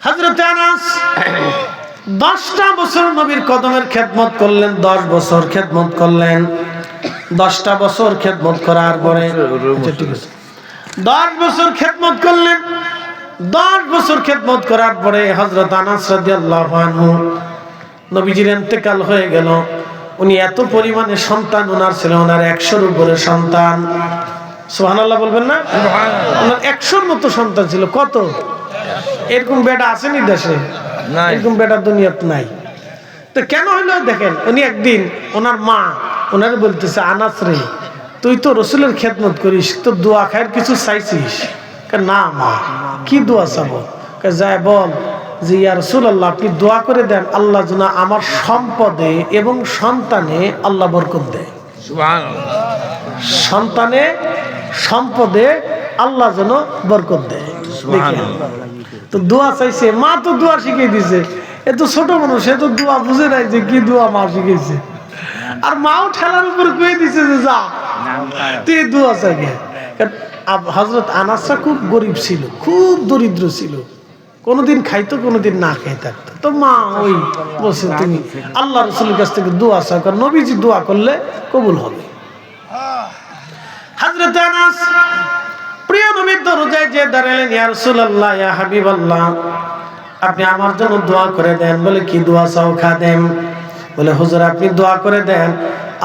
হযরত আনাস 10টা বছর নবীর কদমের খেদমত করলেন, 10 বছর খেদমত করলেন। 10টা বছর খেদমত করার পরে 10 বছর খেদমত করলেন। 10 বছর খেদমত করার পরে হযরত আনাস রাদিয়াল্লাহু আনহু নবীজির ইন্তেকাল হয়ে গেল। উনি এত পরিমাণে সন্তান ওনার ছিল, ওনার 100-এর উপরে সন্তান। সুবহানাল্লাহ বলবেন না? ওনার 100-এর মতো সন্তান ছিল। কত এরকম বেটা আসেনি দেশে? এরকম বেটা দুনিয়াতে নাই। তো কেন হইলো দেখেন, উনি একদিন ওনার মা ওনারে বলতেছে, আনাস রে, তুই তো রসুলের খেদমত করিস, তো দোয়া খায়ের কিছু চাইছিস? না মা, কি দোয়া চাবো? যায় বল যে ইয়া রাসূলুল্লাহ, আপনি দোয়া করে দেন আল্লাহ যেন আমার সম্পদে এবং সন্তানে আল্লাহ বরকত দেয়। সুবহানাল্লাহ। সন্তানে সম্পদে আল্লাহ যেন বরকত দেয়। তো দোয়া চাইছে, মা তো দোয়া শিখিয়ে দিছে। এ তো ছোট মানুষ, সে তো দোয়া বুঝে নাই যে কি দোয়া মা শিখেছে। আর মাও ঠেলার উপর কয়ে দিছে যে যা তুই দোয়া চাইবে। হযরত আনাসা খুব গরিব ছিল, খুব দরিদ্র ছিল, কোনোদিন খাইতো কোনোদিন না খেয়ে থাকতো। তো মা ওই বলছে তুমি আল্লাহ রাসূলের কাছ থেকে দোয়া চাও, কারণ নবীজি দোয়া করলে কবুল হবে। হযরত আনাস প্রিয় নবীর দরজায় যে দাঁড়ালেন, ইয়া রাসূলুল্লাহ, ইয়া হাবিবাল্লাহ, আপনি আমার জন্য দোয়া করে দেন। বলে কি দোয়া চাও খাদেম? বলে হুজুর আপনি দোয়া করে দেন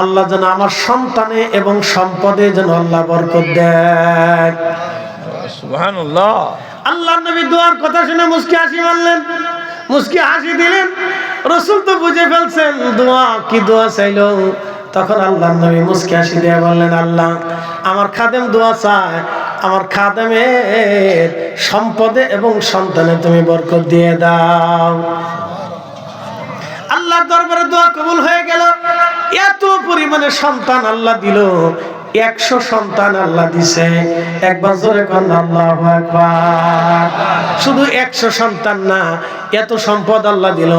আল্লাহ যেন আমার সন্তানে এবং সম্পদে যেন আল্লাহ বরকত দেয়। সুবহানাল্লাহ। আল্লাহর নবী দোয়ার কথা শুনে মুস্কি হাসি মারলেন, মুস্কি হাসি দিলেন। রাসূল তো বুঝে ফেলছেন দোয়া কি দোয়া চাইলো। তখন আল্লাহর নবী মুস্কি হাসি দিয়ে বললেন, আল্লাহ আমার খাদেম দোয়া চায়, আমার খাদেমের সম্পদে এবং সন্তানে তুমি বরকত দিয়ে দাও। আল্লাহর দরবারে দোয়া কবুল হয়ে গেল। এত পরিমাণে সন্তান আল্লাহ দিল, 100 সন্তান আল্লাহ দিছে। একবার জোরে কোন আল্লাহু আকবার। শুধু 100 সন্তান না, এত সম্পদ আল্লাহ দিল।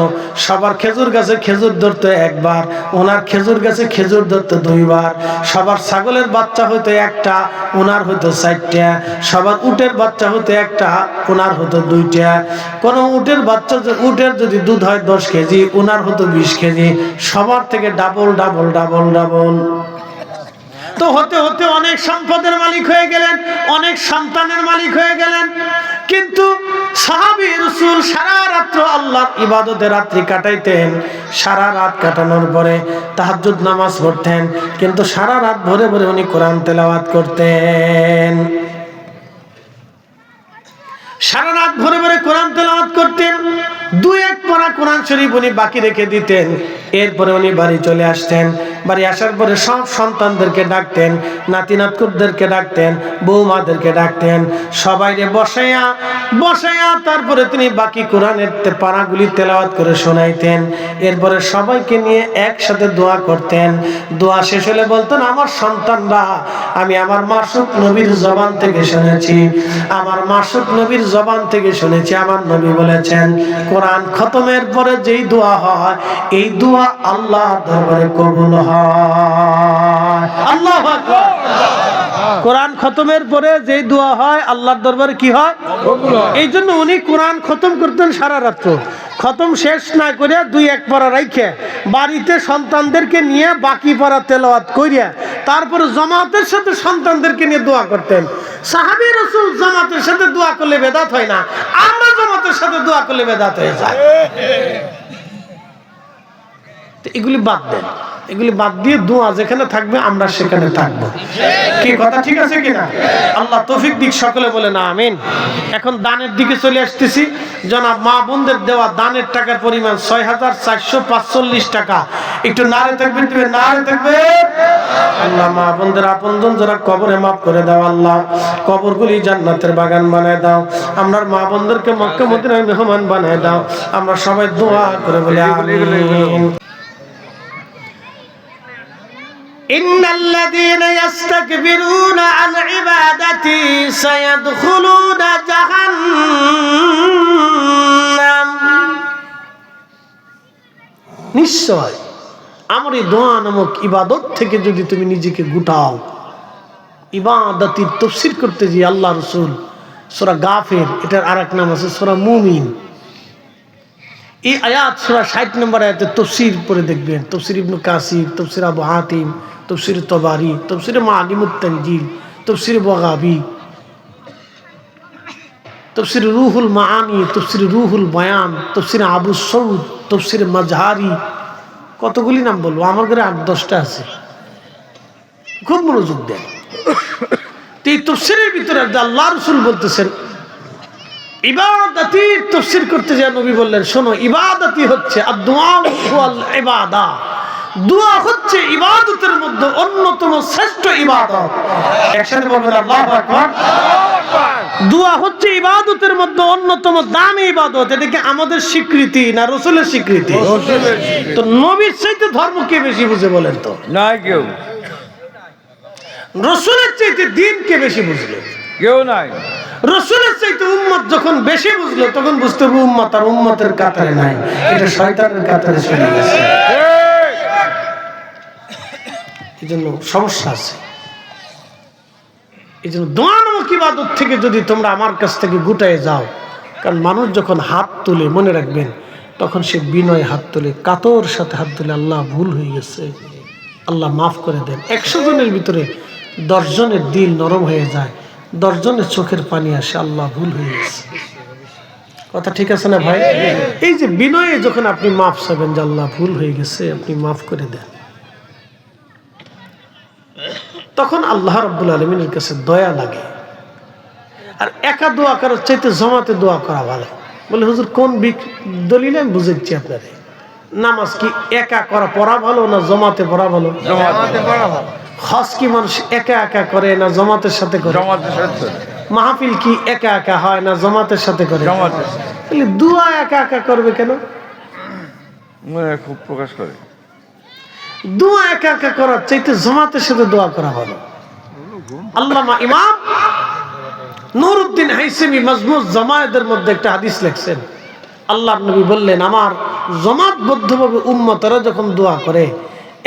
সবার খেজুর গাছে খেজুর ধরতো একবার, ওনার খেজুর গাছে খেজুর ধরতো 2 বার। সবার ছাগলের বাচ্চা হইতো একটা, ওনার হইতো 4টা। সবার উটের বাচ্চা হইতো একটা, ওনার হতো 2টা। কোন উটের বাচ্চা, উটের যদি দুধ হয় 10 কেজি, ওনার হতো 20 কেজি। সবার থেকে ডাবল ডাবল ডাবল ডাবল। তো হতে হতে অনেক সম্পদের মালিক হয়ে গেলেন, অনেক সন্তানের মালিক হয়ে গেলেন। কিন্তু সাহাবী রাসূল সারা রাত্র আল্লাহর ইবাদতে রাত্রি কাটাইতেন। সারা রাত কাটানোর পরে তাহাজ্জুদ নামাজ পড়তেন, কিন্তু সারা রাত ভরে ভরে উনি কোরআন তেলাওয়াত করতেন। সারা রাত ভরে ভরে কোরআন তেলাওয়াত করতেন। 2-1 পারা কোরআন শরীফ উনি বাকি রেখে দিতেন। এরপরে উনি বাড়ি চলে আসতেন। বাড়ি আসার পরে সব সন্তানদেরকে ডাকতেন, নাতি নাতকুদেরকে ডাকতেন, বৌমাদেরকে ডাকতেন, সবাইকে বসাইয়া বসাইয়া তারপরে তিনি বাকি কোরআনের পারাগুলি তেলাওয়াত করে শোনাইতেন। এরপরে সবাইকে নিয়ে একসাথে দোয়া করতেন। দোয়া শেষ হলে বলতেন, আমার সন্তানরা, আমি আমার মাসুক নবীর জবান থেকে শুনেছি, আমার মাসুক নবীর জবান থেকে শুনেছি, আমার নবী বলেছেন কোরআন খতমের পরে যেই দোয়া হয়, এই দোয়া আল্লাহর দরবারে কবুল হয়। আল্লাহু আকবার। কোরআন খতমের পরে যেই দোয়া হয় আল্লাহর দরবারে কি হয়? কবুল হয়। এই জন্য উনি কোরআন খতম করতেন সারা রাত্র। খতম শেষ না করে 2-1 পারা রাইখে বাড়িতে সন্তানদেরকে নিয়ে বাকি পারা তেলাওয়াত কইরা তারপরে জামাতের সাথে সন্তানদেরকে নিয়ে দোয়া করতেন। সাহাবী রাসূল জামাতের সাথে দোয়া করলে বেদাত হয় না, আমরা জামাতের সাথে দোয়া করলে বেদাত হয়ে যায়। তো এগুলি বাদ দেন, এগুলি বাদ দিয়ে দোয়া যেখানে থাকবে আমরা সেখানে থাকবো। কি কথা ঠিক আছে কিনা? আল্লাহ তৌফিক দিক, সকলে বলে না আমিন। এখন দানের দিকে চলে আসতেছি। জনাব মা বোনদের দেওয়া দানের টাকার পরিমাণ 6445 টাকা। একটু নারে থাকবেন, নারে থাকবেন। আল্লাহ মা বোনদের আপনজন যারা কবরে মাফ করে দাও, আল্লাহ কবরগুলি জান্নাতের বাগান বানায় দাও। আমরা মা বোনদেরকে মক্কা মদিনার মেহমান বানায় দাও। আমরা সবাই দোয়া করে বলি আমিন। ইন্নাল্লাযীনা ইস্তাকবিরুনা আন ইবাদাতি সায়াদখুলুনা জাহান্নাম। নিশ্চয় আমার এই দোয়া নামক ইবাদত থেকে যদি তুমি নিজেকে গুটাও। ইবাদতির তাফসীর করতে যে আল্লাহ রাসূল সূরা গাফির, এটার আরেক নাম আছে সূরা মুমিন। এই আয়াত সূরা 60 নম্বর আয়াতের তাফসীর পড়ে দেখবেন। তাফসীর ইবনে কাসির, তাফসীর আবু হাতিম, তাফসীর তাবারি, তাফসীর মাআলিমুত তানজিল, তাফসীর বাগাবী, তাফসীর রুহুল মাআনি, তাফসীর রুহুল বয়ান, তাফসীর আবু সৌদ, তাফসীর মাজহারি, কতগুলি নাম বলবো, আমার ঘরে 8-10টা আছে। খুব মনোযোগ দেন। এই তাফসীরের ভিতরে আল্লাহ রাসূল বলতেছেন ইবাদতির তাফসীর করতে যায়। নবী বললেন শোনো, ইবাদতি হচ্ছে আদ-দুআ ওয়াল ইবাদা, দোয়া হচ্ছে ইবাদতের মধ্যে অন্যতম শ্রেষ্ঠ ইবাদত। একসাথে বলবেন আল্লাহু আকবার। দোয়া হচ্ছে ইবাদতের মধ্যে অন্যতম দামি ইবাদত। এটা কি আমাদের স্বীকৃতি না রাসূলের স্বীকৃতি? তো নবীর চাইতে ধর্ম কে বেশি বুঝে বলেন তো? না কেউ। রাসূলের চাইতে দিন কে বেশি বুঝলো? কেউ নাই। রাসূলের চাইতে উম্মত যখন বেশি বুঝলো তখন বুঝতে হবে উম্মত আর উম্মতের কাতারে নাই, এটা শয়তানের কাতারে চলে গেছে। এজন্য সমস্যা আছে। এজন্য দোয়া নামক ইবাদত থেকে যদি তোমরা আমার কাছ থেকে গুটায় যাও, কারণ মানুষ যখন হাত তুলে মনে রাখবেন তখন সে বিনয় হাত তুলে, কাতর সাথে হাত তুলে, আল্লাহ ভুল হয়ে গেছে, আল্লাহ মাফ করে দেন। 100 জনের ভিতরে 10 জনের দিল নরম হয়ে যায়, 10 জনের চোখের পানি আসে, আল্লাহ ভুল হয়ে গেছে। কথা ঠিক আছে না ভাই? এই যে বিনয়ে যখন আপনি মাফ চাবেন যে আল্লাহ ভুল হয়ে গেছে, আপনি মাফ করে দেন, তখন আল্লাহ রাব্বুল আলামিনের কাছে দয়া লাগে। আর একা দোয়া করার চাইতে জমাতে দোয়া করা ভালো। বলে হুজুর কোন দলিলে আমি বুঝাচ্ছি আপনারে, নামাজ কি একা করা পড়া ভালো না জমাতে পড়া ভালো? জমাতে পড়া ভালো। হজ কি মানুষ একা একা করে না জমাতের সাথে করে? জমাতের সাথে। মাহফিল কি একা একা হয় না জমাতের সাথে করে? জমাতের। তাহলে দোয়া একা একা করবে কেন? মনে খুব প্রকাশ করে। দোয়া একা একা করার চাইতে জমাতের সাথে দোয়া করা ভালো। আল্লামা ইমাম নুরউদ্দিন হাইসেমি মাজমুজ জামায়াতের মধ্যে একটা হাদিস লিখছেন। আল্লাহর নবী বললেন আমার জামাতবদ্ধভাবে উম্মতরা যখন দোয়া করে,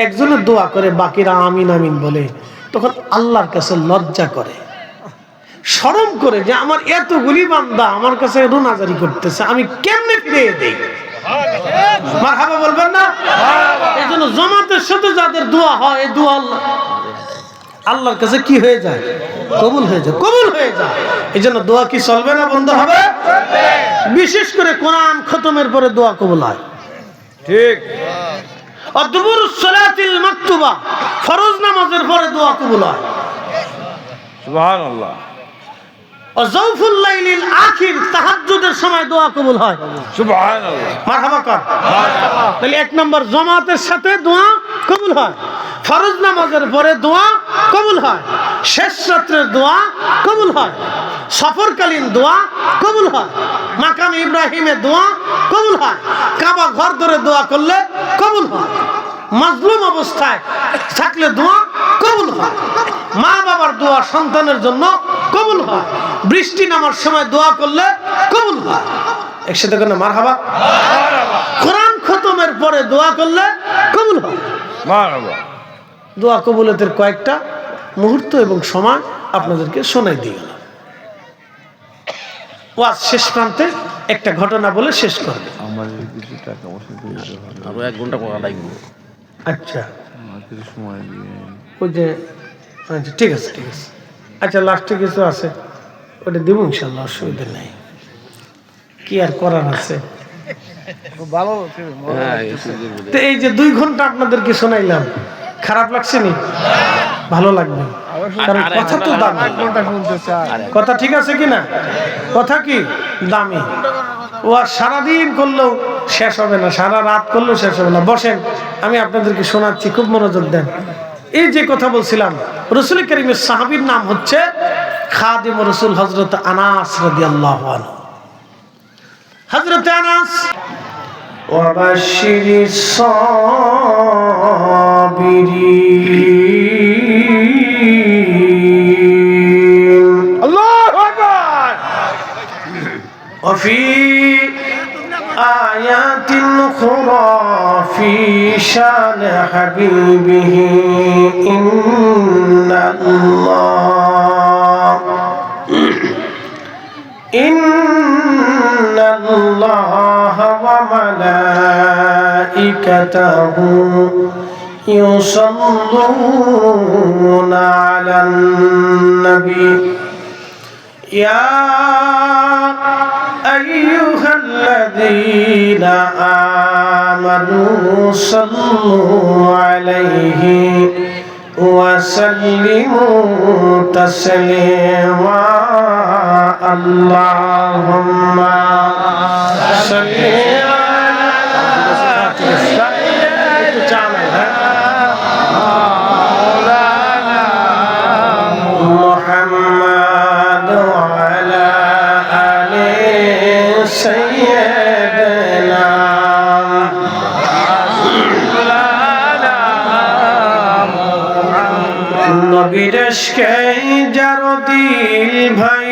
একজনে দোয়া করে বাকিরা আমিন আমিন বলে, তখন আল্লাহর কাছে লজ্জা করে, শরম করে যে আমার এতগুলি বান্দা আমার কাছে রুনাজারি করতেছে, আমি কেমনে ফিরিয়ে দেই? মারহাবা বলবেন না? এই জন্য জামাতের সাথে যাদের দোয়া হয়, এই দোয়া আল্লাহর কাছে কি হয়ে যায়? কবুল হয়ে যায়, কবুল হয়ে যায়। এই জন্য দোয়া কি চলবে না, বন্ধ হবে? বিশেষ করে কোরআন খতমের পরে দোয়া কবুল হয়। ঠিক। অদবুরুস সালাতিল মাকতুবা, ফরজ নামাজের পরে দোয়া কবুল হয়। সুবহানাল্লাহ। ওয়াজাউফুল লাইলিল আখির, তাহাজ্জুদের সময় দোয়া কবুল হয়। সুবহানাল্লাহ। মারহাবা কর। তাহলে 1 নম্বর জামাতের সাথে দোয়া কবুল হয়, ফরজ নামাজের পরে দোয়া কবুল হয়, শেষ রাত্রের দোয়া কবুল হয়, সফরকালীন দোয়া কবুল হয়, মাকাম ইব্রাহিমের দোয়া কবুল হয়, কাবা ঘর ধরে দোয়া করলে কবুল হয়, মাজলুম অবস্থায় থাকলে দোয়া কবুল হয়, মা বাবার দোয়া সন্তানের জন্য কবুল হয়, বৃষ্টি নামার সময় দোয়া করলে কবুল হয়। একসাথে করে মারহাবা। কোরআন খতমের পরে দোয়া করলে কবুল হয়। মারহাবা। দোয়া কবুলতের কয়েকটা মুহূর্ত এবং সময় আপনাদেরকে শোনাই দিয়ে গেল। ওয়াজ শেষ প্রান্তে একটা ঘটনা বলে শেষ করবে। আমার কিছু টাকা পয়সা দিতে হবে। আরো 1 ঘন্টা করা লাগবে। আচ্ছা, আমার কিছু সময় দিয়ে। ওই যে আচ্ছা ঠিক আছে, ঠিক আছে। আচ্ছা লাস্টে কিছু আছে, ওটা দিব ইনশাল্লাহ, অসুবিধা নেই। কি আর করার আছে? ভালো। হ্যাঁ, তো এই যে 2 ঘন্টা আপনাদেরকে শোনাইলাম, খারাপ লাগছে নি? ভালো লাগবে, কারণ কথা তো দামি। কথা ঠিক আছে কি না? কথা কি দামি। ও আর সারাদিন করলেও শেষ হবে না, সারা রাত করলেও শেষ হবে না। বসেন, আমি আপনাদেরকে শোনাচ্ছি, খুব মনোযোগ দেন। এই যে কথা বলছিলাম, রাসূল কারীমের সাহাবীর নাম হচ্ছে খাদিম রাসূল হযরত আনাস রাদিয়াল্লাহু আনহু। হযরত আনাস ওয়াবাশশিরিস সাবিরিন, আল্লাহু আকবার। وفي آيات أخرى في شان حبيبه إن الله ইন্নাল্লাহা ওয়া মালাইকাতাহু ইউসাল্লুনা আলান নবী ইয়া আইয়ুহাল্লাযীনা আমানু সাল্লু আলাইহি وسلموا تسليما اللهم صل على سيدنا محمد وعلى آل سيدنا নবীর ইশকে যার দিল ভাই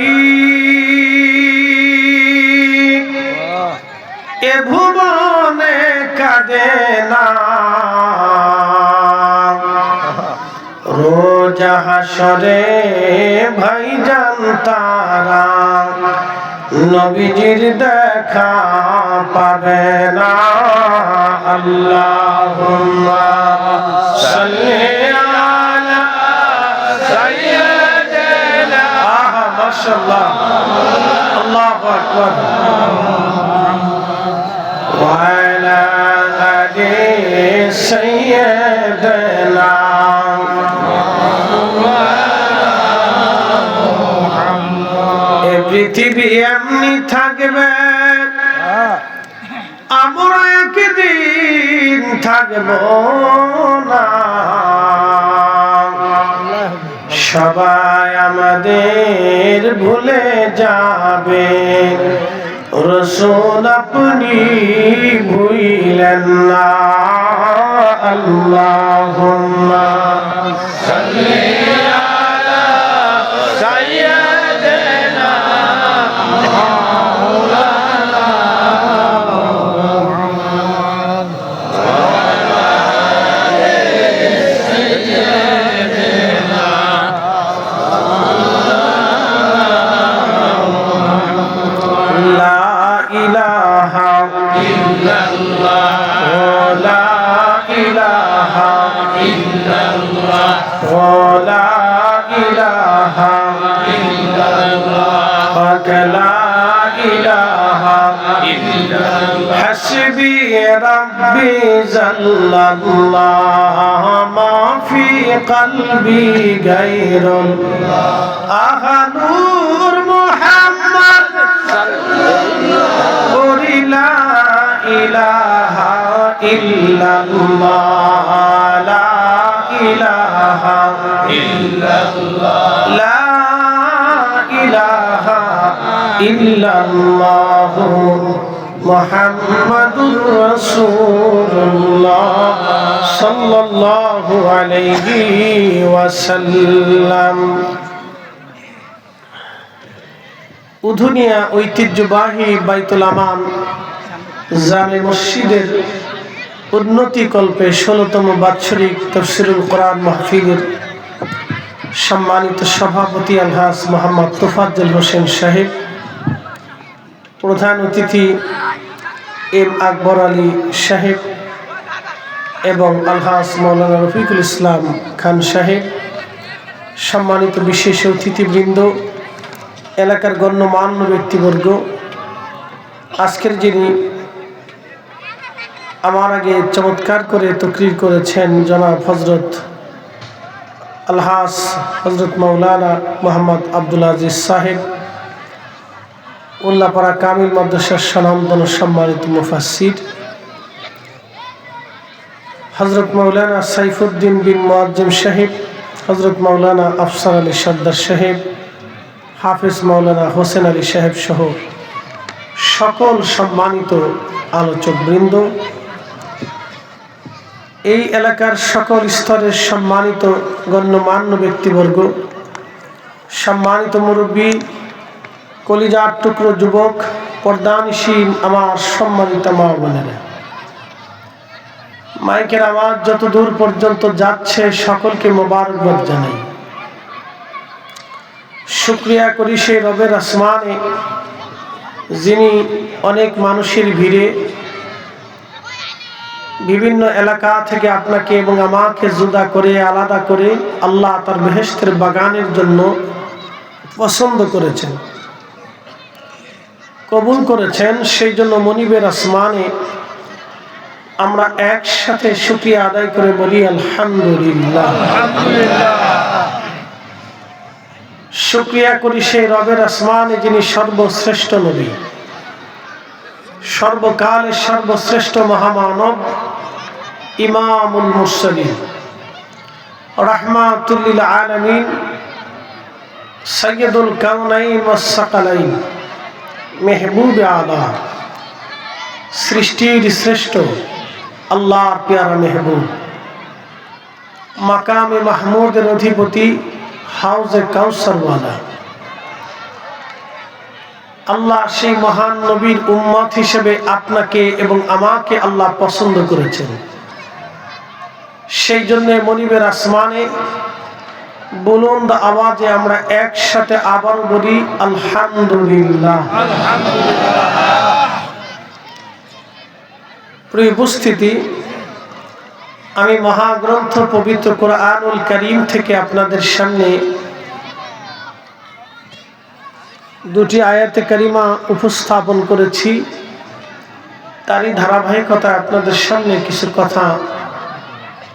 এ ভুবনে কাঁদে না রোজ হাসরে ভাইজান তারা নবীজির দেখা পাবে না আল্লাহুম্মা সাল্লি মাশাআল্লাহ আল্লাহু আকবার ওয়া আলা আলি সাইয়্যিদিনা এই পৃথিবী এমনি থাকবে আমরা একদিন থাকবো না সবাই আমাদের ভুলে যাবে রাসূল আপনি ভুলেন না আল্লাহুম্মা সাল্লি আলা সাইয়্যিদিনা মাওলানা حسبي ربي جل الله ما في قلبي غير نور محمد لا إله إلا الله لا إله إلا الله لا إله إلا الله محمد رسول الله صلى الله عليه وسلم উধুনিয়া ঐতিহ্যবাহী বাইতুল আমান জামে মসজিদের উন্নতি কল্পে ১৬তম বাৎসরিক তাফসীরুল কোরআন মাহফিলের সম্মানিত সভাপতি আলহাজ মোহাম্মদ তোফাজ্জল হোসেন সাহেব, প্রধান অতিথি এম আকবর আলী সাহেব এবং আলহাজ মাওলানা রফিকুল ইসলাম খান সাহেব, সম্মানিত বিশেষ অতিথিবৃন্দ, এলাকার গণ্যমান্য ব্যক্তিবর্গ, আজকের যিনি আমার আগে চমৎকার করে তকরির করেছেন জনাব হযরত আলহাজ হযরত মাওলানা মোহাম্মদ আব্দুল আজিজ সাহেব, উল্লাপাড়া কামিল মাদ্রাসার স্বনামধন্য সম্মানিত মুফাসসির হযরত মাওলানা সাইফুদ্দিন বিন মুআজ্জম সাহেব, হযরত মাওলানা আফসার আলী সর্দার সাহেব, হাফেজ মাওলানা হোসেন আলী সাহেব সহ সকল সম্মানিত আলোচকবৃন্দ, এই এলাকার সকল স্তরের সম্মানিত গণ্যমান্য ব্যক্তিবর্গ, সম্মানিত মুরব্বী, কলিজার টুকরো যুবক, পর্দানিশীন আমার সম্মানিত মা বোনেরা, মাইকের আওয়াজ যত দূর পর্যন্ত যাচ্ছে সকলকে মোবারকবাদ জানাই। শুকরিয়া করি সেই রবের আসমানে যিনি অনেক মানুষের ভিড়ে বিভিন্ন এলাকা থেকে আপনাকে এবং আমাকে জুদা করে আলাদা করে আল্লাহ তার বেহেশতের বাগানের জন্য পছন্দ করেছেন, কবুল করেছেন। সেই জন্য মনিবের আসমানে আমরা একসাথে শুকরিয়া আদায় করে বলি আলহামদুলিল্লাহ। শুকরিয়া করি সেই রবের আসমানে যিনি সর্বশ্রেষ্ঠ নবী, সর্বকালের সর্বশ্রেষ্ঠ মহামানব, ইমামুল মুরসালিন, রাহমাতুল লিল আলামিন, সাইয়্যিদুল কাউনাইন ওয়াস সাকালাইন, মেহবুবে আলা, সৃষ্টির শ্রেষ্ঠ আল্লাহর প্যারা মেহবুব, মাকামে মাহমুদের অধিপতি, হাউজে কাউসারওয়ালা আল্লাহ সেই মহান নবীর উম্মত হিসেবে আপনাকে এবং আমাকে আল্লাহ পছন্দ করেছেন। সেই জন্য মনিবের আসমানে বুলন্দ আওয়াজে আমরা একসাথে আবার বলি আলহামদুলিল্লাহ। প্রিয় উপস্থিতি, আমি মহাগ্রন্থ পবিত্র কোরআনুল কারীম থেকে আপনাদের সামনে দুটি আয়াতে কারিমা উপস্থাপন করেছি। তারই ধারাবাহিকতা আপনাদের সামনে কিছু কথা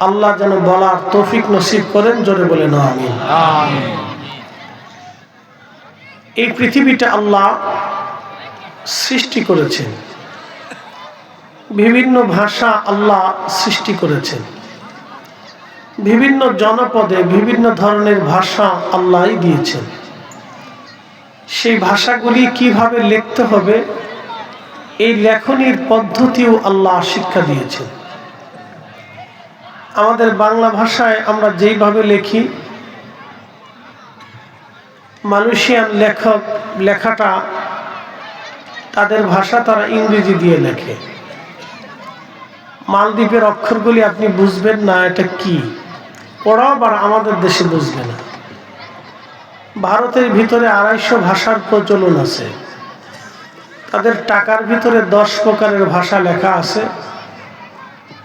আল্লাহ যেন বলার তৌফিক নসিব করেন। জোরে বলে না আমিন। এই পৃথিবীটা আল্লাহ সৃষ্টি করেছেন, বিভিন্ন ভাষা আল্লাহ সৃষ্টি করেছেন, বিভিন্ন জনপদে বিভিন্ন ধরনের ভাষা আল্লাহই দিয়েছেন। সেই ভাষাগুলি কিভাবে লিখতে হবে এই লেখনির পদ্ধতিও আল্লাহ শিক্ষা দিয়েছেন। আমাদের বাংলা ভাষায় আমরা যেইভাবে লিখি, মালয়েশিয়ান লেখক লেখাটা তাদের ভাষা, তারা ইংরেজি দিয়ে লেখে। মালদ্বীপের অক্ষরগুলি আপনি বুঝবেন না এটা কি, ওরাও আবার আমাদের দেশে বুঝবে না। ভারতের ভিতরে ২৫০ ভাষার প্রচলন আছে। তাদের টাকার ভিতরে ১০ প্রকারের ভাষা লেখা আছে,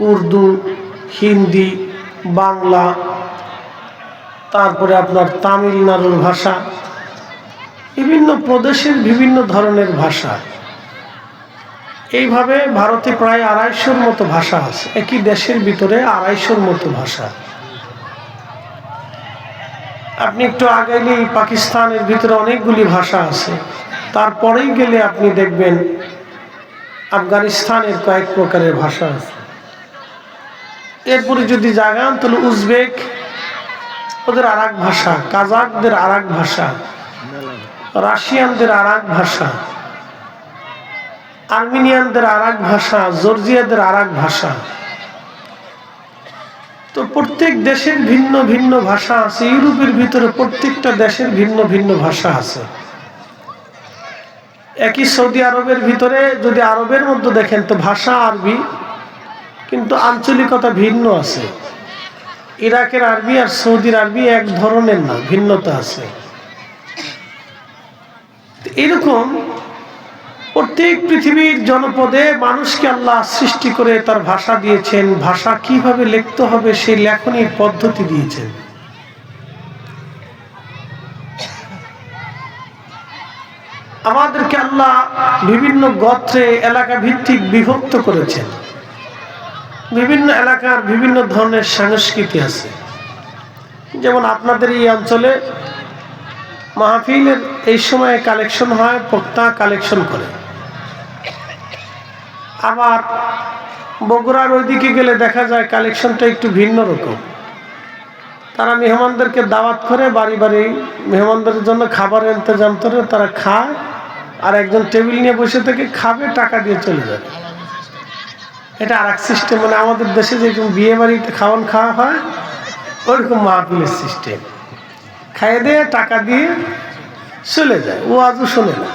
উর্দু, হিন্দি, বাংলা, তারপরে আপনার তামিলনাড়ুর ভাষা, বিভিন্ন প্রদেশের বিভিন্ন ধরনের ভাষা। এইভাবে ভারতে প্রায় ২৫০-র মতো ভাষা আছে। একই দেশের ভিতরে ২৫০-র মতো ভাষা। আপনি একটু আগাইলেই পাকিস্তানের ভিতরে অনেকগুলি ভাষা আছে। তারপরেই গেলে আপনি দেখবেন আফগানিস্তানের কয়েক প্রকারের ভাষা আছে। এরপরে যদি জাগান তাহলে উজবেক, ওদের আর এক ভাষা, কাজাকদের আর এক ভাষা, রাশিয়ানদের আর এক ভাষা, আর্মেনিয়ানদের আর এক ভাষা, জর্জিয়াদের আর এক ভাষা। তো প্রত্যেক দেশের ভিন্ন ভিন্ন ভাষা আছে। ইউরোপের ভিতরে প্রত্যেকটা দেশের ভিন্ন ভিন্ন ভাষা আছে। একই সৌদি আরবের ভিতরে যদি আরবের মধ্যে দেখেন তো ভাষা আরবি, কিন্তু আঞ্চলিকতা ভিন্ন আছে। ইরাকের আরবি আর সৌদির আরবি এক ধরনের না, ভিন্নতা আছে। এরকম প্রত্যেক পৃথিবীর জনপদে মানুষকে আল্লাহ সৃষ্টি করে তার ভাষা দিয়েছেন। ভাষা কিভাবে লিখতে হবে সেই লেখনির পদ্ধতি দিয়েছেন। আমাদেরকে আল্লাহ বিভিন্ন গোত্রে এলাকা ভিত্তিক বিভক্ত করেছেন। বিভিন্ন এলাকার বিভিন্ন ধরনের সংস্কৃতি আছে। যেমন আপনাদের এই অঞ্চলে মাহফিলের এই সময়ে কালেকশন হয়, বক্তা কালেকশন করে। আবার বগুড়ার ওইদিকে গেলে দেখা যায় কালেকশনটা একটু ভিন্ন রকম। তারা মেহমানদেরকে দাওয়াত করে, বাড়ি বাড়ি মেহমানদের জন্য খাবারের ইন্তজাম করে, তারা খায় আর একজন টেবিল নিয়ে বসে থেকে খাবে, টাকা দিয়ে চলে যাবে। এটা আর এক সিস্টেম। মানে আমাদের দেশে যেরকম বিয়ে বাড়িতে খাওয়া হয়, ওইরকম মাহফিলের সিস্টেম। খাইয়ে দিয়ে টাকা দিয়ে চলে যায়। ও আজও শোনে না,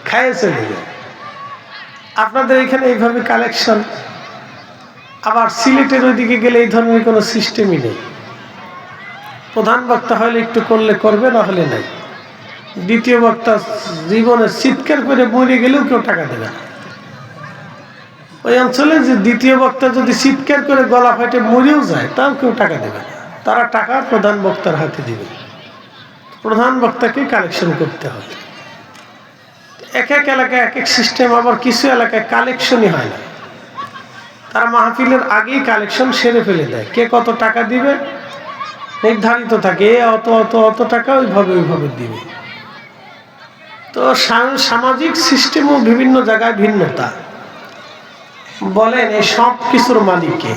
খাইয়ে চলে যায়। আপনাদের এখানে এইভাবে কালেকশন। আবার সিলেটের ওইদিকে গেলে এই ধরনের কোনো সিস্টেমই নেই। প্রধান বক্তা হলে একটু করলে করবে, না হলে নাই। দ্বিতীয় বক্তা জীবনে চিৎকার করে মরে গেলেও কেউ টাকা দেবে না। ওই অঞ্চলে যে দ্বিতীয় বক্তা যদি চিৎকার করে গলা ফাটে মরেও যায় তাও কেউ টাকা দেবে না। তারা টাকা প্রধান বক্তার হাতে দিবে, প্রধান বক্তাকে কালেকশন করতে হবে। এক এক এলাকায় এক এক সিস্টেম, আবার কিছু এলাকায় কালেকশনই হয় না, তারা মাহফিলের আগেই কালেকশন সেরে ফেলে দেয়। কে কত টাকা দিবে নির্ধারিত থাকে, অত অত অত টাকা ওইভাবে দিবে। তো সামাজিক সিস্টেমও বিভিন্ন জায়গায় ভিন্নতা। বলেন এই সব কিছুর মালিক কে?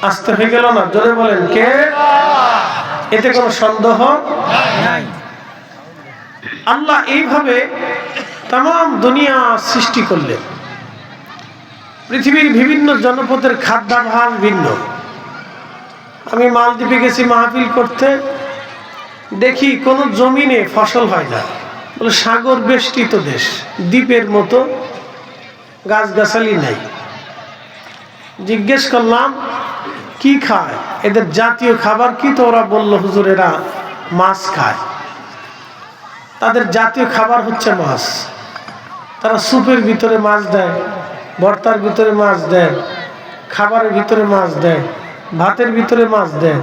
আসতে হয়ে গেল না? জোরে বলেন কে? এতে কোনো সন্দেহ নাই। আল্লাহ এইভাবে তাম দুনিয়া সৃষ্টি করলেন। পৃথিবীর বিভিন্ন জনপদের খাদ্যাভ্যাস ভিন্ন। আমি মালদ্বীপে গেছি মাহফিল করতে, দেখি কোনো জমিনে ফসল হয় না, বলে সাগর বেষ্টিত দেশ, দ্বীপের মতো গাছগাছালি নাই। জিজ্ঞেস করলাম কি খায়, এদের জাতীয় খাবার কি? তো ওরা বলল হুজুর এরা মাছ খায়, তাদের জাতীয় খাবার হচ্ছে মাছ। তারা স্যুপের ভিতরে মাছ দেয়, ভর্তার ভিতরে মাছ দেয়, খাবারের ভিতরে মাছ দেয়, ভাতের ভিতরে মাছ দেয়,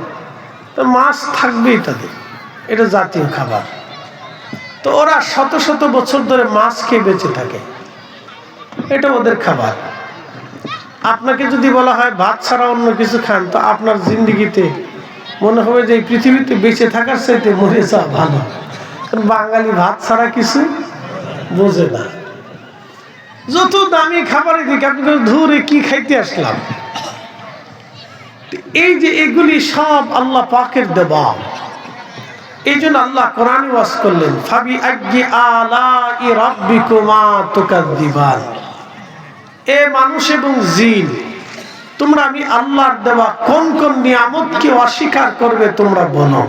তো মাছ থাকবেই তাদের, এটা জাতীয় খাবার। তো ওরা শত শত বছর ধরে মাছ খেয়ে বেঁচে থাকে, এটা ওদের খাবার। আপনাকে যদি বলা হয় ভাত ছাড়া অন্য কিছু খান, তো আপনার জিন্দিগিতে মনে হবে যে এই পৃথিবীতে বেঁচে থাকার চাইতে মরে যাওয়া ভালো। কারণ বাঙালি ভাত ছাড়া কিছু বোঝে না। যত দামি খাবারের দিকে আপনি ধরে কি খাইতে আসলাম। এই যে এগুলি সব আল্লাহ পাকের দেওয়া। এই জন্য আল্লাহ কোরআনে ওয়াজ করলেন, ফাবি আইয়ি আলাই রাব্বিকুমা তুকাদ্দিবান। এ মানুষ এবং জিন, তোমরা আমি আল্লাহর দেওয়া কোন কোন নিয়ামতকে অস্বীকার করবে তোমরা বলো।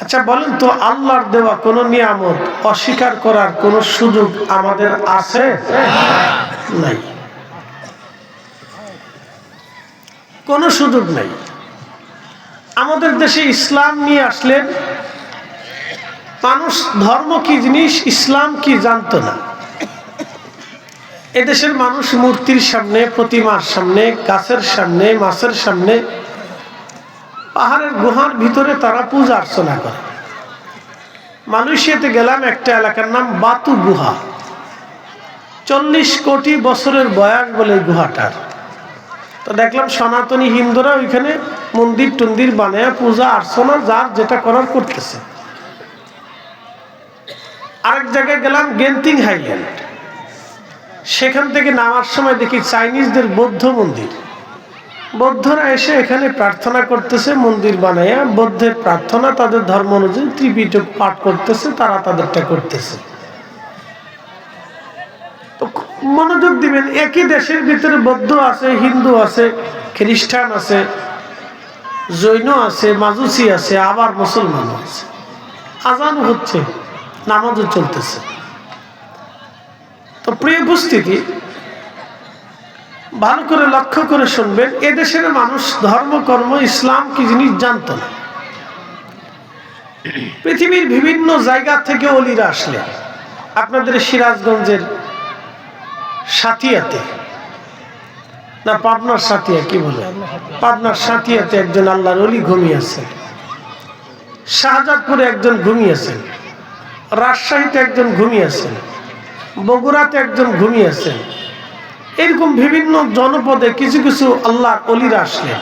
আচ্ছা বলেন তো, আল্লাহর দেওয়া কোন নিয়ামত অস্বীকার করার কোন সুযোগ আমাদের আছে? নাই, কোন সুযোগ নাই। আমাদের দেশে ইসলাম নিয়ে আসলেন, মানুষ ধর্ম কি জিনিস, ইসলাম কি জানতো না। এদেশের মানুষ মূর্তির সামনে, প্রতিমার সামনে, গাছের সামনে, মাছের সামনে, পাহাড়ের গুহার ভিতরে তারা পূজা অর্চনা করে। মালয়েশিয়াতে গেলাম, একটা এলাকার নাম বাতু গুহা, 40 কোটি বছরের বয়স বলে গুহাটার। তো দেখলাম সনাতনী হিন্দুরা ওইখানে মন্দির টন্দির বানায় পূজা অর্চনা যার যেটা করার করতেছে। আরেক জায়গায় গেলাম গেন্তিং হাইল্যান্ড, সেখান থেকে নামার সময় দেখি চাইনিজদের বৌদ্ধ মন্দির। বৌদ্ধরা এসে এখানে প্রার্থনা করতেছে, মন্দির বানাইয়া বৌদ্ধের প্রার্থনা তাদের ধর্ম অনুযায়ী ত্রিপিটক পাঠ করতেছে, তারা তাদেরটা করতেছে। তো মনোযোগ দিবেন, একই দেশের ভিতরে বৌদ্ধ আছে, হিন্দু আছে, খ্রিস্টান আছে, জৈন আছে, মাজুসি আছে, আবার মুসলমানও আছে। আজান হচ্ছে, নামাজও চলতেছে। তো প্রিয় উপস্থিতি, ভালো করে লক্ষ্য করে শুনবেন, এদেশের মানুষ ধর্মকর্ম ইসলাম কি জিনিস জানতো না। পৃথিবীর বিভিন্ন জায়গা থেকে অলিরা আসলে, আপনাদের সিরাজগঞ্জের সাথিয়াতে না পাবনার সাথিয়া কি বলে, পাবনার সাথিয়াতে একজন আল্লাহর অলি ঘুমিয়েছেন, শাহজাদপুরে একজন ঘুমিয়েছেন, রাজশাহীতে একজন ঘুমিয়েছেন, বগুড়াতে একজন ঘুমিয়েছেন। এরকম বিভিন্ন জনপদে কিছু কিছু আল্লাহর অলিরা আসলেন,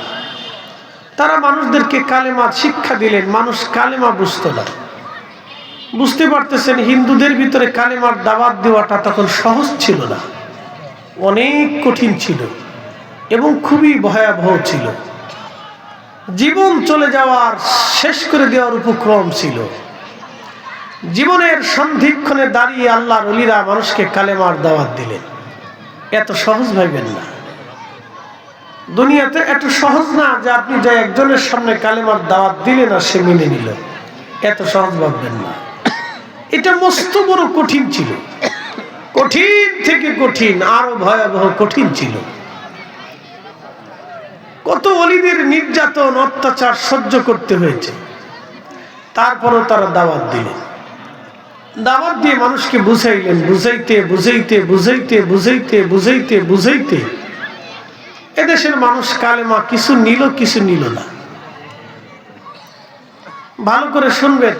তারা মানুষদেরকে কালেমা শিক্ষা দিলেন। মানুষ কালেমা বুঝতো না, বুঝতে পারতেছেন হিন্দুদের ভিতরে কালেমার দাওয়াত দেওয়াটা তখন সহজ ছিল না, অনেক কঠিন ছিল এবং খুবই ভয়াবহ ছিল। জীবন চলে যাওয়ার, শেষ করে দেওয়ার উপক্রম ছিল। জীবনের সন্ধিক্ষণে দাঁড়িয়ে আল্লাহর ওলিরা মানুষকে কালেমার দাওয়াত দিলেন। এত সহজ ভাববেন না, দুনিয়াতে এত সহজ না যে আপনি যে একজনের সামনে কালেমার দাওয়াত দিলেন আর সে মেনে নিল, এত সহজ ভাববেন না। এটা মস্ত বড় কঠিন ছিল, কঠিন থেকে কঠিন, আরো ভয়াবহ কঠিন ছিল। কত ওলিদের নির্যাতন অত্যাচার সহ্য করতে হয়েছে। তারপরও তারা দাওয়াত দিলেন, দাওয়াত দিয়ে মানুষকে বুঝাইলেন, বুঝাইতে বুঝাইতে বুঝাইতে বুঝাইতে বুঝাইতে বুঝাইতে এদেশের মানুষ কালেমা কিছু নিল, কিছু নিল না। ভালো করে শুনবেন,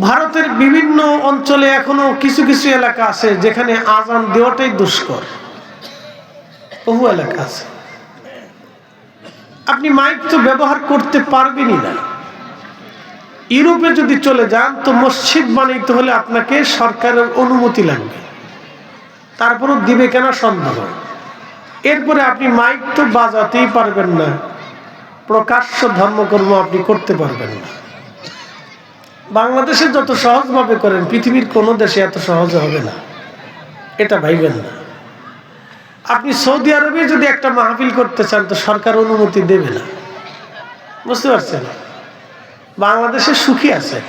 ভারতের বিভিন্ন অঞ্চলে এখনো কিছু কিছু এলাকা আছে যেখানে আজান দেওয়াটাই দুষ্কর। বহু এলাকা আছে আপনি মাইক তো ব্যবহার করতে পারবেনই না। ইউরোপে যদি চলে যান তো মসজিদ বানাইতে হলে আপনাকে সরকারের অনুমতি লাগবে, তারপরও দিবে কেন সন্দেহ। এরপরে আপনি মাইক তো বাজাতেই পারবেন না, প্রকাশ্য ধর্মকর্ম আপনি করতে পারবেন না। বাংলাদেশে যত সহজভাবে করেন পৃথিবীর কোনো দেশে এত সহজে হবে না, এটা ভাইবেন না। আপনি সৌদি আরবে যদি একটা মাহফিল করতে চান তো সরকার অনুমতি দেবে না, বুঝতে পারছেন? বাংলাদেশে সুখী আছেন,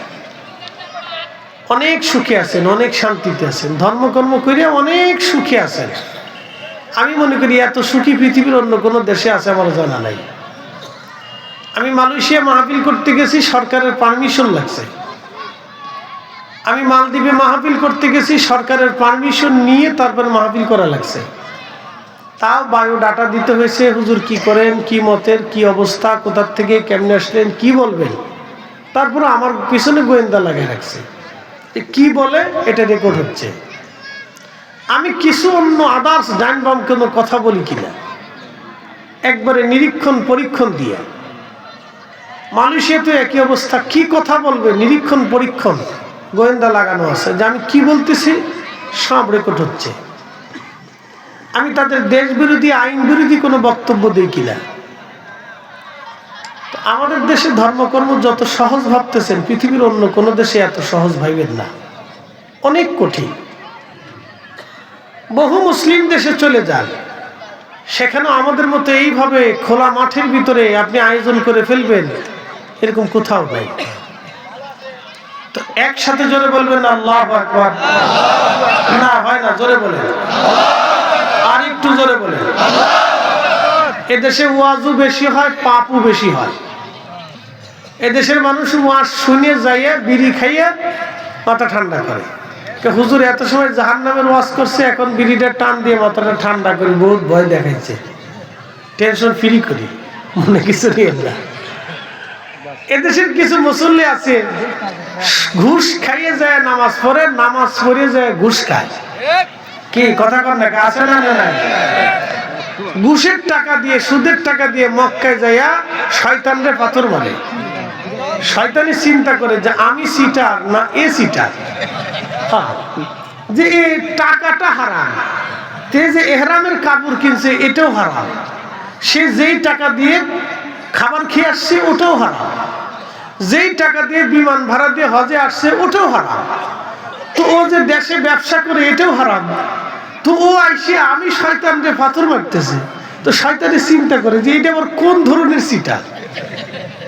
অনেক সুখী আছেন, অনেক শান্তিতে আছেন, ধর্মকর্ম করে অনেক সুখী আছেন। আমি মনে করি এত সুখী পৃথিবীর অন্য কোনো দেশে আছে আমার জানা নাই। আমি মালয়েশিয়া মাহফিল করতে গেছি, সরকারের পারমিশন লাগছে। আমি মালদ্বীপে মাহফিল করতে গেছি, সরকারের পারমিশন নিয়ে তারপর মাহফিল করা লাগছে। তাও বায়োডাটা দিতে হয়েছে, হুজুর কি করেন, কি মতের, কি অবস্থা, কোথার থেকে কেমনে আসলেন, কি বলবেন। তারপরে আমার পিছনে গোয়েন্দা লাগিয়ে রাখছে, কি বলে এটা রেকর্ড হচ্ছে। আমি কিছু অন্য আদার্স ডাইন বাম কোনো কথা বলি কিনা একবারে নিরীক্ষণ পরীক্ষণ দিয়ে। মালয়েশিয়াতে একই অবস্থা, কি কথা বলবে নিরীক্ষণ পরীক্ষণ গোয়েন্দা লাগানো আছে যে আমি কি বলতেছি সব রেকর্ড হচ্ছে। আমি তাদের দেশ বিরোধী আইন বিরোধী কোনো বক্তব্য দিই কিনা। আমাদের দেশে ধর্মকর্ম যত সহজ ভাবতেছেন পৃথিবীর অন্য কোনো দেশে এত সহজ ভাইবেন না, অনেক কঠিন। বহু মুসলিম দেশে চলে যান, সেখানেও আমাদের মতো এইভাবে খোলা মাঠের ভিতরে আপনি আয়োজন করে ফেলবেন এরকম কোথাও নাই। তো একসাথে জোরে বলবেন না আল্লাহু আকবার? না হয় না, জোরে বলেন, আর একটু জোরে বলেন। এদেশে ওয়াজও বেশি হয়, পাপও বেশি হয়। এদেশের মানুষ ওয়াজ শুনে যাইয়া বিড়ি খাইয়া মাথা ঠান্ডা করে। হুজুর এত সময় জাহান্নামের ওয়াজ করছে, এখন বিড়িটা টান দিয়ে মাথাটা ঠান্ডা করি, বহুত ভয় দেখাইছে, টেনশন ফ্রি করি, মনে কিছু নিয়ে না। এদেশের কিছু মুসল্লি আছে ঘুষ খাইয়ে যায় নামাজ পড়ে, নামাজ পড়ে যায় ঘুষ খায়। কি কথা কর না, আছে না? ঘুষের টাকা দিয়ে, সুদের টাকা দিয়ে মক্কায় যাইয়া শয়তানরে পাথর মারে। শয়তানি চিন্তা করে যে আমি সিটার না এ সিটার, যে এই টাকাটা হারাম, তে যে এহরামের কাপড় কিনছে এটাও হারাম, সে যেই টাকা দিয়ে খাবার খেয়ে আসছে ওটাও হারাম, যেই টাকা দিয়ে বিমান ভাড়া দিয়ে হজে আসছে ওটাও হারাম। তো ও যে দেশে ব্যবসা করে এটাও হারাম। তো ও আইসে আমি শয়তানরে পাথর মারতেছে, তো শয়তানে চিন্তা করে যে এটা আবার কোন ধরনের সিটার,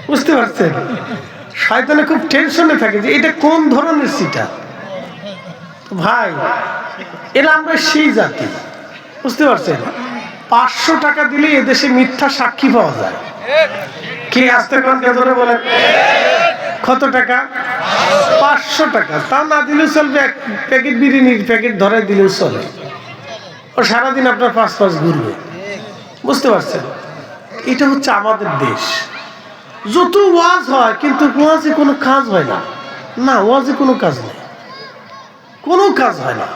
বুঝতে পারছেন? শয়তানে খুব টেনশনে থাকে যে এটা কোন ধরনের সিটার। ভাই এরা আমরা সেই জাতি, বুঝতে পারছেন? 500 টাকা দিলে এদেশে মিথ্যা সাক্ষী পাওয়া যায়। কি আসতে কোন কে ধরে বলেন? কত টাকা? 500 টাকা। তা না দিলেও চলবে, এক প্যাকেট বিরিয়ানির প্যাকেট ধরে দিলেও চলে, ও সারাদিন আপনার পাঁচ ঘুরবে, বুঝতে পারছেন? এটা হচ্ছে আমাদের দেশ। যত ওয়াজ হয় কিন্তু ওয়াজে কোনো কাজ হয় না। না, ওয়াজে কোনো কাজ নেই, কোনো কাজ হয় না।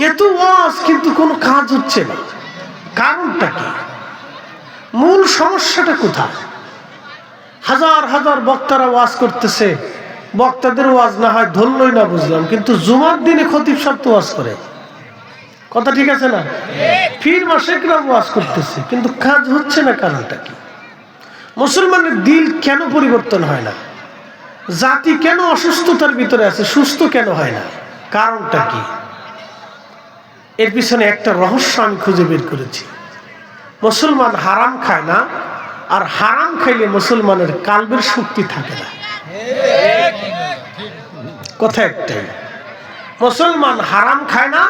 এত ওয়াজ কিন্তু কোনো কাজ হচ্ছে না। কারণটা কি? মূল সমস্যাটা কোথায়? হাজার হাজার বক্তারা ওয়াজ করতেছে, বক্তাদের ওয়াজ না হয় ধরলই না বুঝলাম, কিন্তু জুমার দিনে খতিব সাহেব তো ওয়াজ করে, কথা ঠিক আছে না? পীর মাশায়েখরা ওয়াজ করতেছে কিন্তু কাজ হচ্ছে না। কারণটা কি? মুসলমানের দিল কেন পরিবর্তন হয় না? জাতি কেন অসুস্থতার ভিতরে আছে, সুস্থ কেন হয় না? কারণটা কি? এর পিছনে একটা রহস্য আমি খুঁজে বের করেছি। মুসলমান হারাম খায় না, আর হারাম খাইলে মুসলমানের কালবের শক্তি থাকে না। কথা একটাই, মুসলমান হারাম খায় না,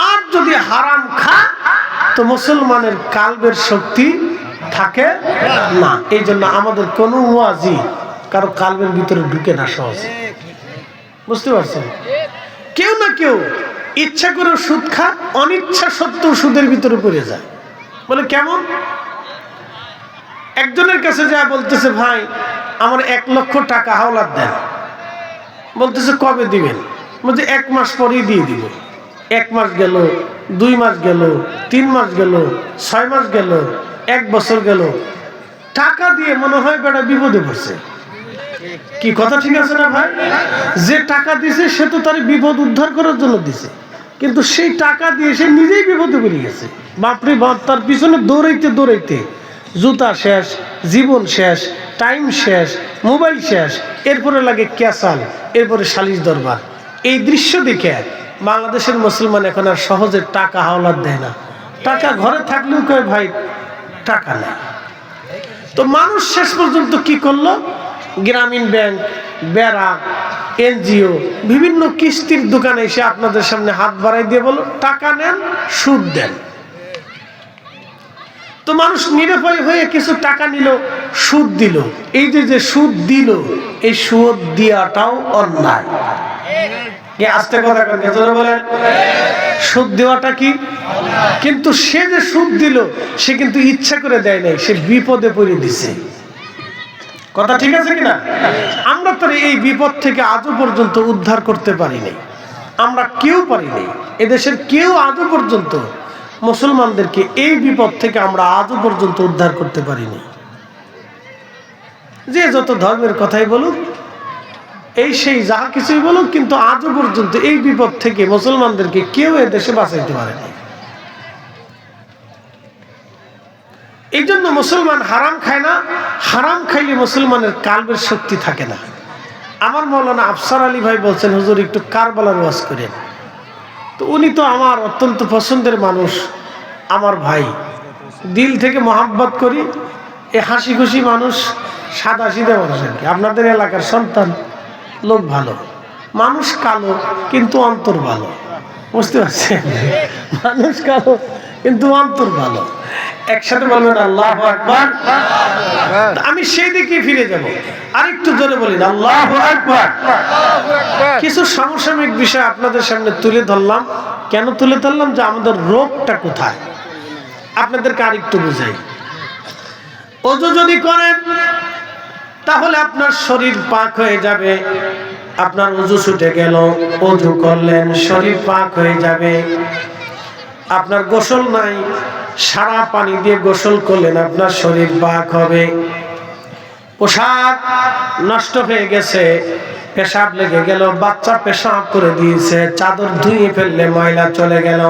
আর যদি হারাম খায় তো মুসলমানের কালবের শক্তি থাকে না। এই জন্য আমাদের কোনো ওয়াজি কারো কালবের ভিতরে ঢুকে না সহজে, বুঝতে পারছেন? কেউ না কেউ ইচ্ছা করে সুদ খা, অনিচ্ছা সত্ত্বেও সুদের ভিতরে পড়ে যায়। বলে কেমন? একজনের কাছে যা বলতেছে, ভাই আমার 1 লক্ষ টাকা হাওলাত দেন। বলতেছে কবে দিবেন? বলছে 1 মাস পরেই দিয়ে দিব। 1 মাস গেল, 2 মাস গেল, 3 মাস গেল, 6 মাস গেল, 1 বছর গেল, টাকা দিয়ে মনে হয় বেটা বিপদে পড়ছে। কি কথা ঠিক আছে না ভাই? যে টাকা দিছে সে তো তার বিপদ উদ্ধার করার জন্য দিছে, কিন্তু সেই টাকা দিয়ে সে নিজেই বিপদে পড়ে গেছে। বাপরে বাপ, তার পিছনে দৌড়াইতে দৌড়াইতে জুতা শেষ, জীবন শেষ, টাইম শেষ, মোবাইল শেষ, এরপরে লাগে ক্যাসাল, এরপরে সালিশ দরবার। এই দৃশ্য দেখে বাংলাদেশের মুসলমান এখন আর সহজে টাকা হাওলাত দেয় না। টাকা ঘরে থাকলেও কয় ভাই টাকা নেই। তো মানুষ শেষ পর্যন্ত কি করলো? গ্রামীণ ব্যাংক, ব্যাংক, এনজিও, বিভিন্ন কিস্তির দোকানে এসে আপনাদের সামনে হাত বাড়াই দিয়ে বলো টাকা নেন, সুদ দেন। তো মানুষ নিরুপায় হয়ে কিছু টাকা নিল, সুদ দিল। এই যে সুদ দিল, এই সুদ দেওয়াটাও অন্যায়। আস্তে কথা বলেন, সুদ দেওয়াটা কি? কিন্তু সে যে সুদ দিল সে কিন্তু ইচ্ছা করে দেয় নাই, সে বিপদে পড়ে দিছে। কথা ঠিক আছে কিনা? আমরা তো এই বিপদ থেকে আজও পর্যন্ত উদ্ধার করতে পারি নাই। আমরা কেউ পারি নাই, এদেশের কেউ আজও পর্যন্ত মুসলমানদেরকে এই বিপদ থেকে আমরা আজও পর্যন্ত উদ্ধার করতে পারিনি। যে যত ধর্মের কথাই বলুক, এই সেই যাহা কিছুই বলুক, কিন্তু আজও পর্যন্ত এই বিপদ থেকে মুসলমানদেরকে কেউ এদেশে বাঁচাইতে পারেনি। এই জন্য মুসলমান হারাম খায় না। হারাম খাইলে মুসলমানের কালবের শক্তি থাকে না। আমার মৌলানা আফসার আলী ভাই বলছেন, হুজুর একটু কারবালার ওয়াজ করেন। তো উনি তো আমার অত্যন্ত পছন্দের মানুষ, আমার ভাই, দিল থেকে মহাব্বত করি। এ হাসি খুশি মানুষ, সাদা সিধা মানুষ আর কি। আপনাদের এলাকার সন্তান, লোক ভালো, মানুষ কালো কিন্তু অন্তর ভালো, বুঝতে পারছেন? মানুষ কালো কিন্তু অন্তর ভালো। একসাথে বলবেন আল্লাহু আকবার। আমি সেই দিকে ফিরে যাব, আরেকটু জোরে বলি আল্লাহু আকবার। কিছু সমসাময়িক বিষয় আপনাদের সামনে তুলে ধরলাম। কেন তুলে ধরলাম? যে আমাদের রোগটা কোথায় আপনাদেরকে আরেকটু বুঝাই। ওযু যদি করেন তাহলে আপনার শরীর পাক হয়ে যাবে। আপনার ওযু ছুটে গেল, ওযু করলেন, শরীর পাক হয়ে যাবে। আপনার গোসল নাই, সারা পানি দিয়ে গোসল করলেন, আপনার শরীর পাক হবে। পোশাক নষ্ট হয়ে গেছে, পেশাব লেগে গেল, বাচ্চা পেশাব করে দিয়েছে, চাদর ধুয়ে ফেললে ময়লা চলে গেল।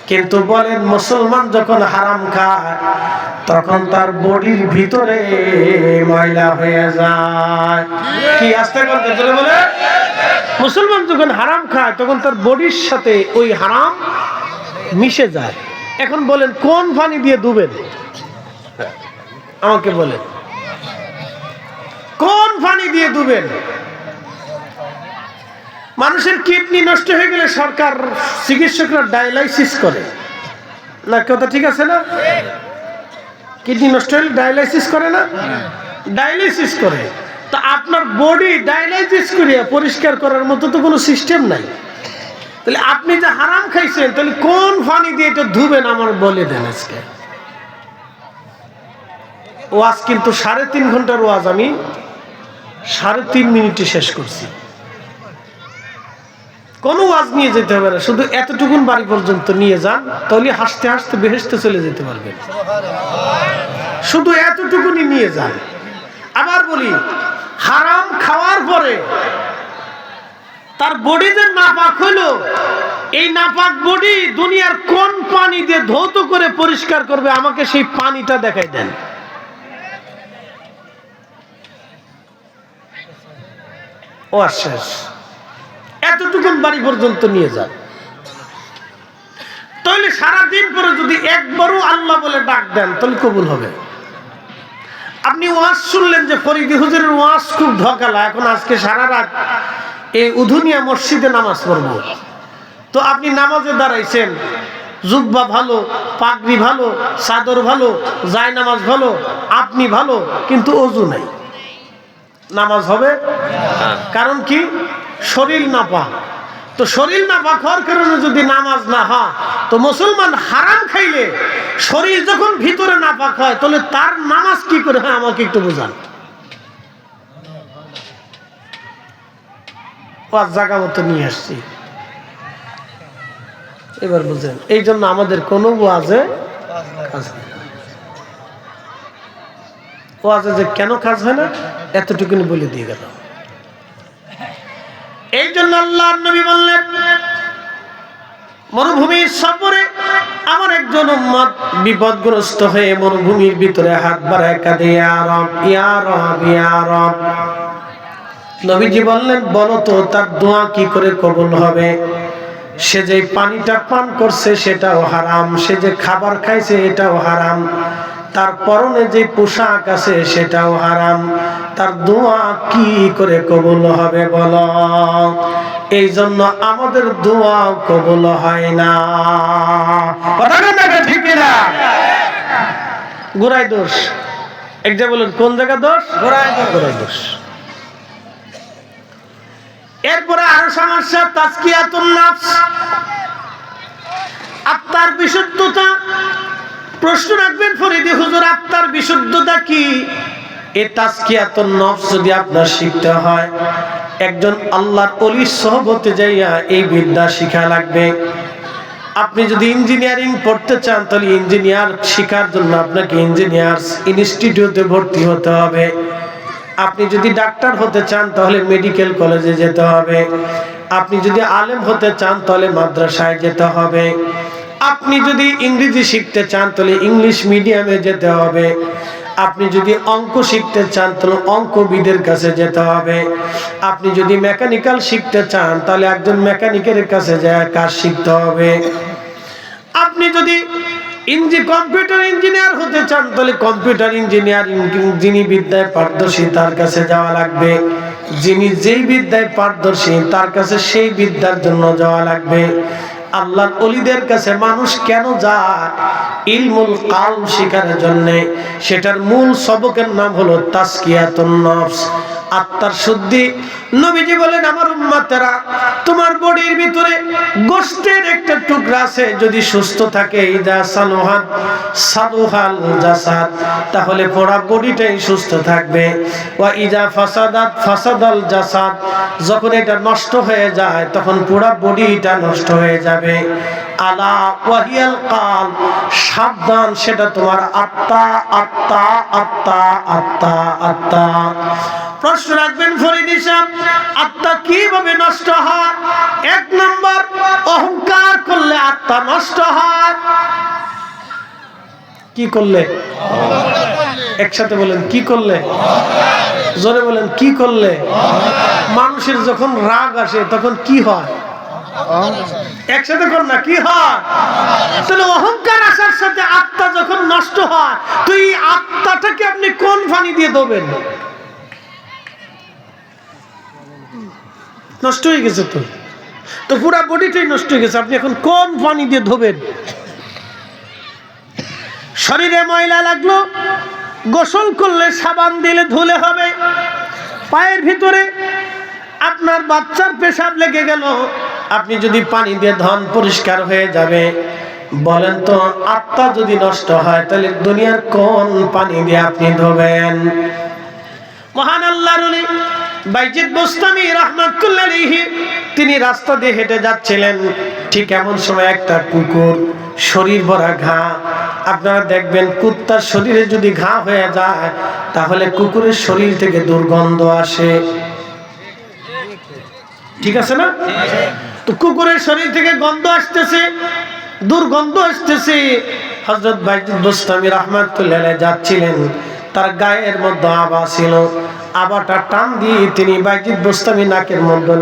কিন্তু বলেন মুসলমান যখন হারাম খায় তখন তার বডির ভিতরে ময়লা হয়ে যায়। কি আস্তে করতে চলে বলে? মুসলমান যখন হারাম খায় তখন তার বডির সাথে ওই হারাম মিশে যায়। এখন বলেন কোন পানি দিয়ে ধুবেন? আমাকে বলেন কোন পানি দিয়ে ধুবেন? মানুষের কিডনি নষ্ট হয়ে গেলে সরকার, চিকিৎসকরা ডায়ালাইসিস করে না? কথা ঠিক আছে না? কিডনি নষ্ট হলে ডায়ালাইসিস করে না? ডায়ালাইসিস করে। তো আপনার বডি ডায়ালাইসিস করে পরিষ্কার করার মতো তো কোনো সিস্টেম নাই। তাহলে আপনি যে হারাম খাইছেন, তাহলে কোন পানি দিয়ে এটা ধুবেন আমার বলে দেন আজকে। ওয়াজ কিন্তু 3.5 ঘন্টার ওয়াজ আমি 3.5 মিনিটে শেষ করছি। কোনো ওয়াজ নিয়ে যেতে হবে না, শুধু এতটুকুন বাড়ি পর্যন্ত নিয়ে যান, তাহলে হাসতে হাসতে বেহেশতে চলে যেতে পারবেন। শুধু এতটুকুনি নিয়ে যান। আবার বলি, হারাম খাওয়ার পরে তার বডি যে নাপাক হইলো, এই নাপাক বডি দুনিয়ার কোন পানি দিয়ে ধৌত করে পরিষ্কার করবে? আমাকে সেই পানিটা দেখাই দেন। ও শেষ, এতটুকুন বাড়ি পর্যন্ত নিয়ে যান। তাহলে সারাদিন পরে যদি একবারও আল্লাহ বলে ডাক দেন তাহলে কবুল হবে। আপনি ওয়াজ শুনলেন যে ফরিদি হুজুরের ওয়াজ খুব ঢকালা, এখন আজকে সারা রাত এই উধুনিয়া মসজিদে নামাজ পড়ব। তো আপনি নামাজে দাঁড়াইছেন, জুব্বা ভালো, পাগড়ি ভালো, চাদর ভালো, জায়নামাজ ভালো, আপনি ভালো, কিন্তু ওযু নাই, নামাজ হবে? কারণ কি? শরীর নাপাক। তো শরীর নাপাক হওয়ার কারণে যদি নামাজ না হয়, তো মুসলমান হারাম খাইলে শরীর যখন ভিতরে নাপাক হয়, তাহলে তার নামাজ কি করে হয় আমাকে একটু বোঝান। পাঁচ জায়গা মতো নিয়ে আসছি, এবার বুঝেন। এই জন্য আমাদের কোনো ওয়াজে কাজ হয় না। ওয়াজে যে কেন কাজ হয় না এতটুকুনি বলে দিয়ে গেল। এই জন্য আল্লাহর নবী বললেন, মরুভূমির সফরে আমার একজন উম্মত বিপদগ্রস্ত হয়ে মরুভূমির ভিতরে হাত বাড়ায় কাঁদে, ইয়া রব, ইয়া রব, ইয়া রব। নবীজি বললেন, বলো তো তার দোয়া কি করে কবুল হবে? সে যে পানিটা পান করছে সেটাও হারাম, সে যে খাবার খাইছে এটাও হারাম, তার পরনে যে পোশাক আছে সেটাও হারাম, তার দোয়া কি করে কবুল হবে বলো? এই জন্য আমাদের দোয়া কবুল হয় না। ঠিক না? গোড়ায় দোষ। একটা বলুন কোন জায়গা দোষ? গোড়ায় দোষ। এরপরে আরো সমস্যা, তাজকিয়াতুন নফস, আত্মার বিশুদ্ধতা। প্রশ্ন রাখবেন ফরিদি হুজুর, আত্মার বিশুদ্ধতা কি? এই তাজকিয়াতুন নফস যদি আপনার শিখতে হয়, একজন আল্লাহর ওলির সোহবতে যাইয়া এই বিদ্যা শিখা লাগবে। আপনি যদি ইঞ্জিনিয়ারিং পড়তে চান, তাহলে ইঞ্জিনিয়ার শিখার জন্য আপনাকে ইঞ্জিনিয়ার্স ইনস্টিটিউটে ভর্তি হতে হবে। আপনি যদি ডাক্তার হতে চান তাহলে মেডিকেল কলেজে যেতে হবে। আপনি যদি আলেম হতে চান তাহলে মাদ্রাসায় যেতে হবে। আপনি যদি ইংরেজি শিখতে চান তাহলে ইংলিশ মিডিয়ামে যেতে হবে। আপনি যদি অঙ্ক শিখতে চান তাহলে অঙ্কবিদের কাছে যেতে হবে। আপনি যদি মেকানিক্যাল শিখতে চান তাহলে একজন মেকানিকের কাছে যায় কাজ শিখতে হবে। আপনি যদি কম্পিউটার ইঞ্জিনিয়ার হতে চান তাহলে কম্পিউটার ইঞ্জিনিয়ারিং যিনি বিদ্যায় পারদর্শী তার কাছে যাওয়া লাগবে। যিনি যেই বিদ্যায় পারদর্শী তার কাছে সেই বিদ্যার জন্য যাওয়া লাগবে। আল্লাহর ওলিদের কাছে মানুষ কেন যায়? ইলমুল কালব শিখার জন্য। সেটার মূল সবকের নাম হলো তাজকিয়াতুন নফস, আত্মার শুদ্ধি। নবীজি বলেন, আমার উম্মতেরা, তোমার বডির ভিতরে গোশতের একটা টুকরা আছে, যদি সুস্থ থাকে, ইদা সালুহাত সালুহাল জাসাদ, তাহলে পুরো বডিটাই সুস্থ থাকবে। ওয়া ইদা ফাসাদাত ফাসাদাল জাসাদ, যখন এটা নষ্ট হয়ে যায় তখন পুরো বডিটা নষ্ট হয়ে যাবে। আলা ওয়াহিয়াল কাল, সাবধান, সেটা তোমার আত্মা, আত্মা, আত্মা, আত্মা, আত্মা। প্রশ্ন রাখবেন ফরিদি সাহেব, আত্মা কিভাবে নষ্ট হয়? এক নম্বর, অহংকার করলে আত্মা নষ্ট হয়। কি করলে? একসাথে বলেন, কি করলে? জোরে বলেন, কি করলে? মানুষের যখন রাগ আসে তখন কি হয়? একসাথে কর না, কি হয়? তাহলে অহংকার আসার সাথে আত্মা যখন নষ্ট হয়, তো এই আত্মাটাকে আপনি কোন পানি দিয়ে ধোবেন? নষ্ট হয়ে গেছে তো পুরো বডিটাই নষ্ট হয়ে গেছে, আপনি এখন কোন পানি দিয়ে ধোবেন? শরীরে ময়লা লাগলো, গোসল করলে সাবান দিলে ধুলে হবে। পায়ের ভিতরে আপনার বাচ্চার পেশাব লেগে গেল, আপনি যদি পানি দিয়ে ধন পরিষ্কার হয়ে যাবে। বলেন তো, আত্মা যদি নষ্ট হয় তাহলে দুনিয়ার কোন পানি দিয়ে আপনি ধোবেন? মহান আল্লাহর ওলি বাইজিদ বুস্তামি রাহমাতুল্লাহ আলাইহি, তিনি রাস্তা দিয়ে হেঁটে যাচ্ছিলেন। ঠিক এমন সময় একটা কুকুর, শরীর ভরা ঘা। আপনারা দেখবেন কুত্তার শরীরে যদি ঘা হয়ে যায় তাহলে কুকুরের শরীর থেকে দুর্গন্ধ আসে, ঠিক আছে না? তো কুকুরের শরীর থেকে গন্ধ আসতেছে, দুর্গন্ধ আসতেছে। হযরত বাইজিদ বুস্তামি রাহমাতুল্লাহ আলাইহি যাচ্ছিলেন, তার গায়ের মধ্যে আবা ছিল। আবাটা টান দিয়ে তিনি বাইজিদ বুস্তামি নাকের মধ্যে